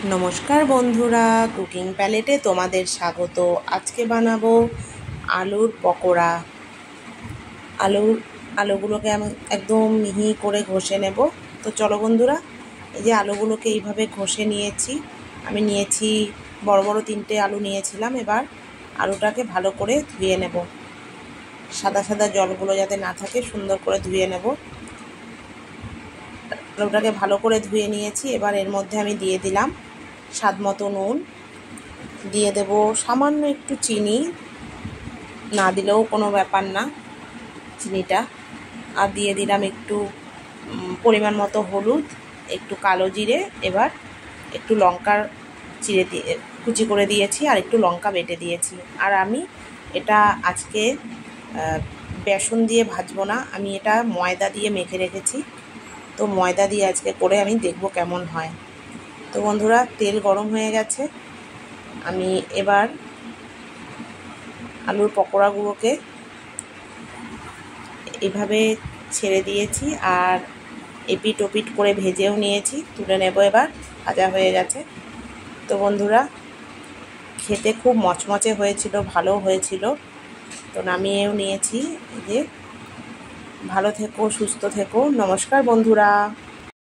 নমস্কার বন্ধুরা, কুকিং প্যালেটে তোমাদের স্বাগত। আজকে বানাবো আলুর পকোড়া। আলুগুলোকে আমি একদম মিহি করে ঘষে নেব। তো চলো বন্ধুরা, এই যে আলুগুলোকে এইভাবে ঘষে নিয়েছি। আমি নিয়েছি বড় বড় 3টে আলু নিয়েছিলাম। এবার আলুটাকে ভালো করে ধুয়ে নেব, সাদা সাদা জলগুলো যাতে না থাকে সুন্দর করে ধুয়ে নেব। আলুটাকে ভালো করে ধুয়ে নিয়েছি। এবার এর মধ্যে আমি দিয়ে দিলাম স্বাদ মতো নুন, দিয়ে দেব সামান্য একটু চিনি, না দিলেও কোনো ব্যাপার না চিনিটা, আর দিয়ে দিলাম একটু পরিমাণ মতো হলুদ, একটু কালো জিরে, এবার একটু লঙ্কার চিড়ে দিয়ে কুচি করে দিয়েছি, আর একটু লঙ্কা বেটে দিয়েছি। আর আমি এটা আজকে বেসন দিয়ে ভাজবো না, আমি এটা ময়দা দিয়ে মেখে রেখেছি। তো ময়দা দিয়ে আজকে করে আমি দেখব কেমন হয়। তো বন্ধুরা, তেল গরম হয়ে গেছে। আমি এবার আলুর পকোড়াগুলোকে এভাবে ছেড়ে দিয়েছি, আর এপিট ওপিট করে ভেজেও নিয়েছি, তুলে নেব। এবার ভাজা হয়ে গেছে। তো বন্ধুরা, খেতে খুব মচমচে হয়েছিল, ভালো হয়েছিল। তো নামিয়েও নিয়েছি। এই যে, ভালো থেকো, সুস্থ থেকো। নমস্কার বন্ধুরা।